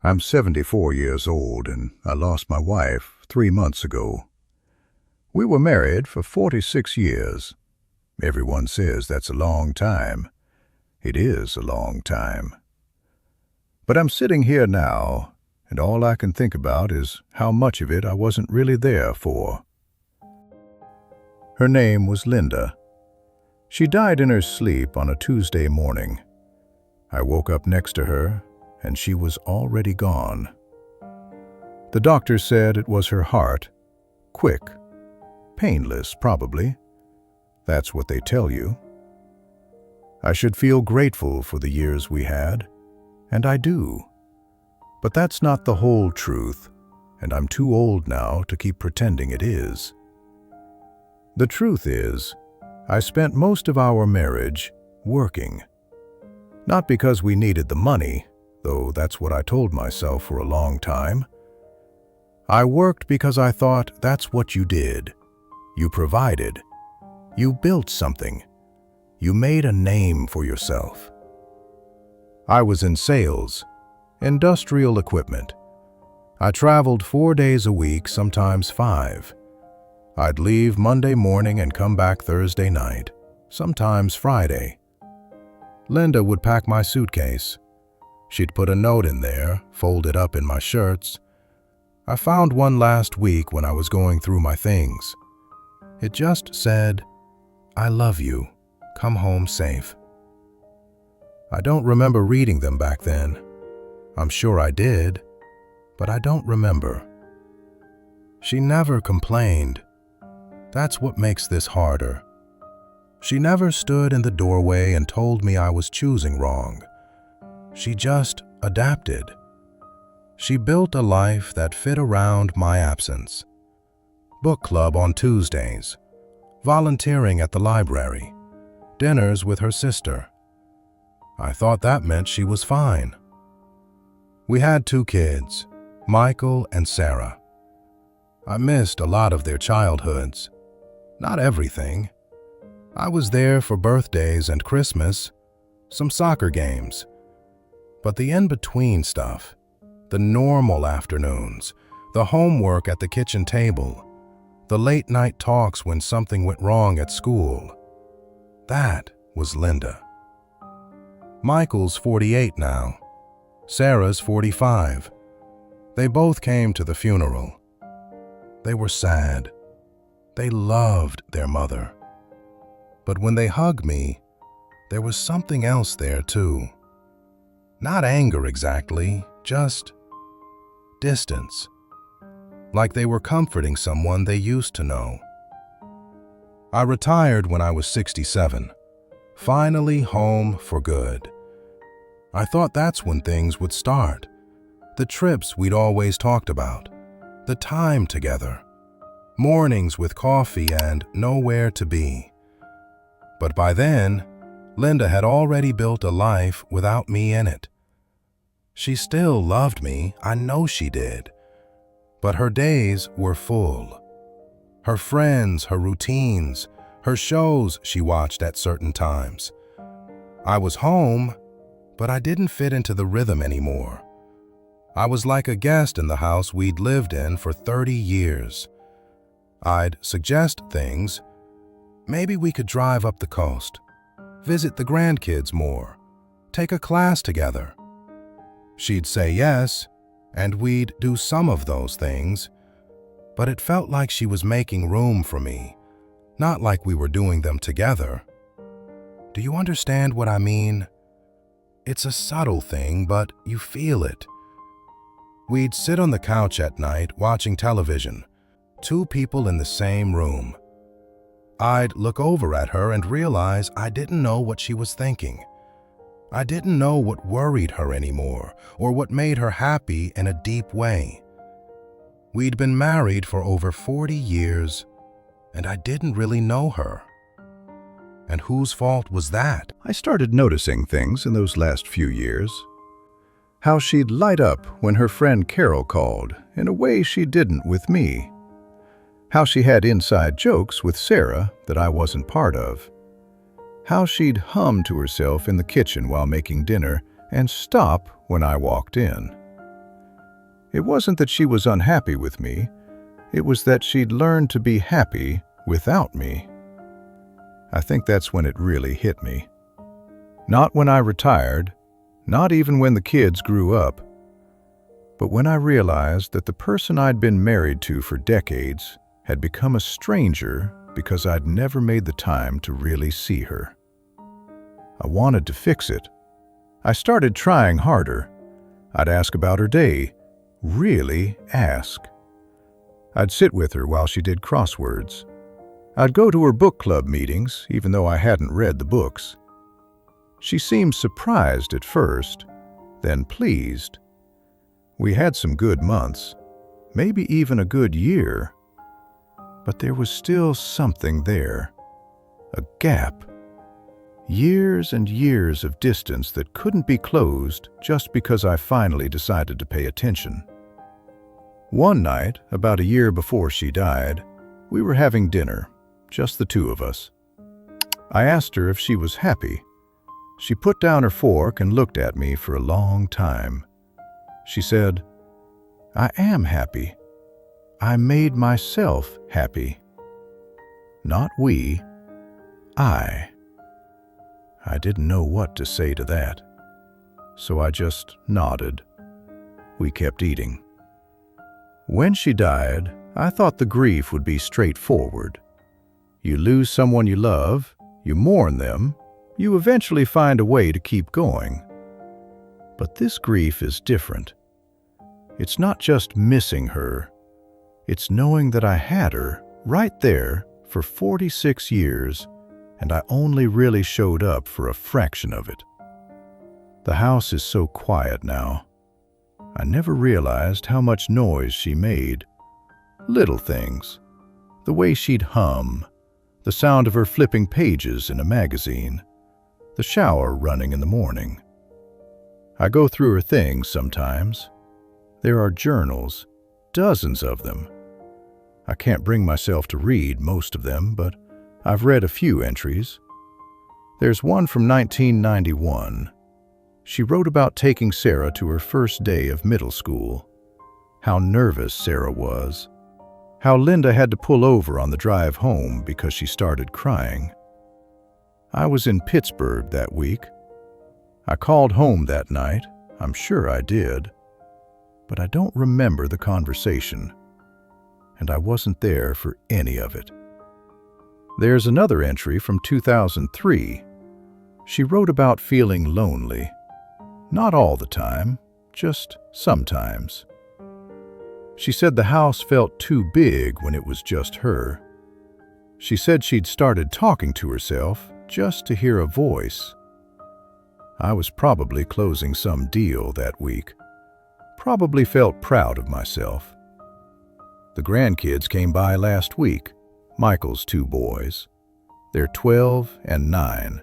I'm 74 years old and I lost my wife 3 months ago. We were married for 46 years. Everyone says that's a long time. It is a long time. But I'm sitting here now, and all I can think about is how much of it I wasn't really there for. Her name was Linda. She died in her sleep on a Tuesday morning. I woke up next to her, and she was already gone. The doctor said it was her heart. Quick. Painless, probably. That's what they tell you. I should feel grateful for the years we had, and I do. But that's not the whole truth, and I'm too old now to keep pretending it is. The truth is, I spent most of our marriage working. Not because we needed the money, though that's what I told myself for a long time. I worked because I thought that's what you did. You provided. You built something. You made a name for yourself. I was in sales, industrial equipment. I traveled 4 days a week, sometimes 5. I'd leave Monday morning and come back Thursday night, sometimes Friday. Linda would pack my suitcase. She'd put a note in there, folded up in my shirts. I found one last week when I was going through my things. It just said, "I love you. Come home safe." I don't remember reading them back then. I'm sure I did, but I don't remember. She never complained. That's what makes this harder. She never stood in the doorway and told me I was choosing wrong. She just adapted. She built a life that fit around my absence. Book club on Tuesdays, volunteering at the library, dinners with her sister. I thought that meant she was fine. We had 2 kids, Michael and Sarah. I missed a lot of their childhoods. Not everything. I was there for birthdays and Christmas, some soccer games. But the in-between stuff, the normal afternoons, the homework at the kitchen table, the late-night talks when something went wrong at school, that was Linda. Michael's 48 now. Sarah's 45. They both came to the funeral. They were sad. They loved their mother. But when they hugged me, there was something else there too. Not anger exactly, just distance. Like they were comforting someone they used to know. I retired when I was 67, finally home for good. I thought that's when things would start. The trips we'd always talked about, the time together, mornings with coffee and nowhere to be. But by then, Linda had already built a life without me in it. She still loved me, I know she did. But her days were full. Her friends, her routines, her shows she watched at certain times. I was home, but I didn't fit into the rhythm anymore. I was like a guest in the house we'd lived in for 30 years. I'd suggest things. Maybe we could drive up the coast, visit the grandkids more, take a class together. She'd say yes, and we'd do some of those things, but it felt like she was making room for me, not like we were doing them together. Do you understand what I mean? It's a subtle thing, but you feel it. We'd sit on the couch at night watching television, 2 people in the same room. I'd look over at her and realize I didn't know what she was thinking. I didn't know what worried her anymore, or what made her happy in a deep way. We'd been married for over 40 years, and I didn't really know her. And whose fault was that? I started noticing things in those last few years. How she'd light up when her friend Carol called, in a way she didn't with me. How she had inside jokes with Sarah that I wasn't part of. How she'd hum to herself in the kitchen while making dinner and stop when I walked in. It wasn't that she was unhappy with me. It was that she'd learned to be happy without me. I think that's when it really hit me. Not when I retired, not even when the kids grew up, but when I realized that the person I'd been married to for decades had become a stranger because I'd never made the time to really see her. I wanted to fix it. I started trying harder. I'd ask about her day, really ask. I'd sit with her while she did crosswords. I'd go to her book club meetings, even though I hadn't read the books. She seemed surprised at first, then pleased. We had some good months, maybe even a good year, but there was still something there, a gap. Years and years of distance that couldn't be closed just because I finally decided to pay attention. One night, about a year before she died, we were having dinner, just the two of us. I asked her if she was happy. She put down her fork and looked at me for a long time. She said, "I am happy. I made myself happy." Not we, I. I didn't know what to say to that, so I just nodded. We kept eating. When she died, I thought the grief would be straightforward. You lose someone you love, you mourn them, you eventually find a way to keep going. But this grief is different. It's not just missing her. It's knowing that I had her right there for 46 years, and I only really showed up for a fraction of it. The house is so quiet now. I never realized how much noise she made. Little things. The way she'd hum, the sound of her flipping pages in a magazine, the shower running in the morning. I go through her things sometimes. There are journals, dozens of them. I can't bring myself to read most of them, but I've read a few entries. There's one from 1991. She wrote about taking Sarah to her first day of middle school, how nervous Sarah was, how Linda had to pull over on the drive home because she started crying. I was in Pittsburgh that week. I called home that night, I'm sure I did, but I don't remember the conversation, and I wasn't there for any of it. There's another entry from 2003. She wrote about feeling lonely. Not all the time, just sometimes. She said the house felt too big when it was just her. She said she'd started talking to herself just to hear a voice. I was probably closing some deal that week. Probably felt proud of myself. The grandkids came by last week. Michael's two boys. They're 12 and 9.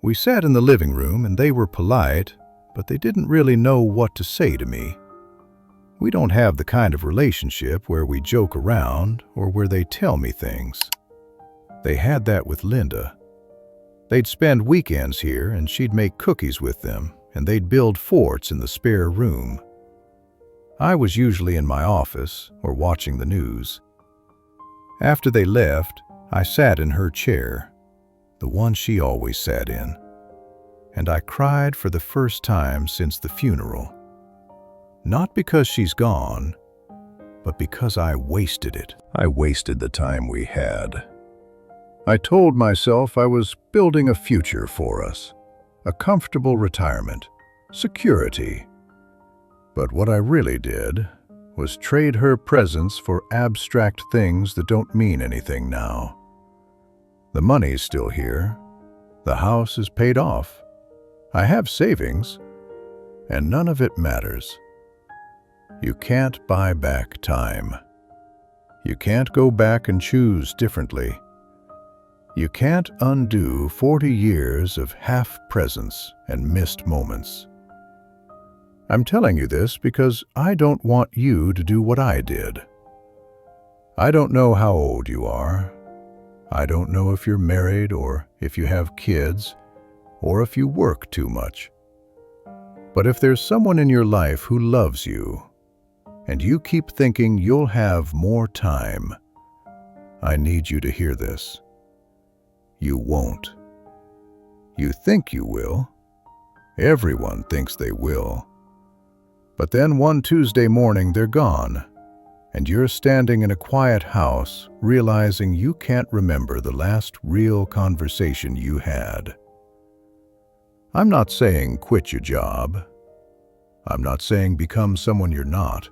We sat in the living room and they were polite, but they didn't really know what to say to me. We don't have the kind of relationship where we joke around or where they tell me things. They had that with Linda. They'd spend weekends here and she'd make cookies with them and they'd build forts in the spare room. I was usually in my office or watching the news. After they left, I sat in her chair, the one she always sat in, and I cried for the first time since the funeral. Not because she's gone, but because I wasted it. I wasted the time we had. I told myself I was building a future for us, a comfortable retirement, security. But what I really did was trade her presence for abstract things that don't mean anything now. The money's still here. The house is paid off. I have savings, and none of it matters. You can't buy back time. You can't go back and choose differently. You can't undo 40 years of half presence and missed moments. I'm telling you this because I don't want you to do what I did. I don't know how old you are. I don't know if you're married or if you have kids or if you work too much. But if there's someone in your life who loves you, and you keep thinking you'll have more time, I need you to hear this. You won't. You think you will. Everyone thinks they will. But then one Tuesday morning they're gone, and you're standing in a quiet house realizing you can't remember the last real conversation you had. I'm not saying quit your job. I'm not saying become someone you're not.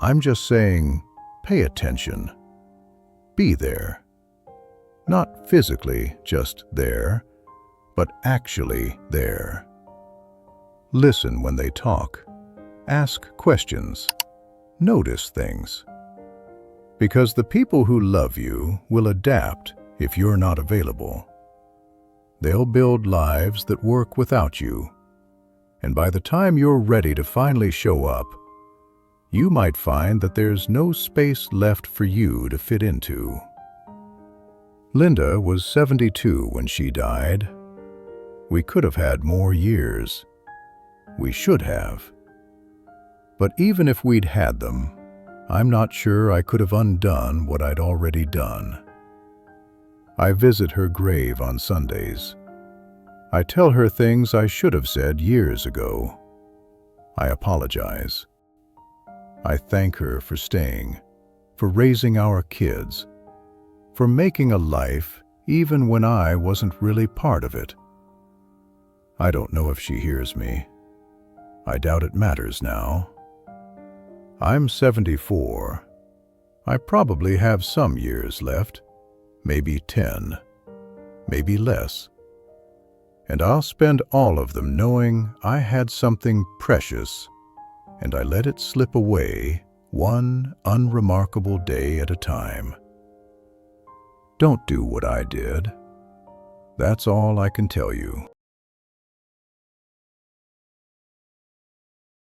I'm just saying pay attention. Be there. Not physically just there, but actually there. Listen when they talk. Ask questions. Notice things. Because the people who love you will adapt if you're not available. They'll build lives that work without you. And by the time you're ready to finally show up, you might find that there's no space left for you to fit into. Linda was 72 when she died. We could have had more years. We should have. But even if we'd had them, I'm not sure I could have undone what I'd already done. I visit her grave on Sundays. I tell her things I should have said years ago. I apologize. I thank her for staying, for raising our kids, for making a life even when I wasn't really part of it. I don't know if she hears me. I doubt it matters now. I'm 74. I probably have some years left, maybe 10, maybe less. And I'll spend all of them knowing I had something precious and I let it slip away one unremarkable day at a time. Don't do what I did. That's all I can tell you.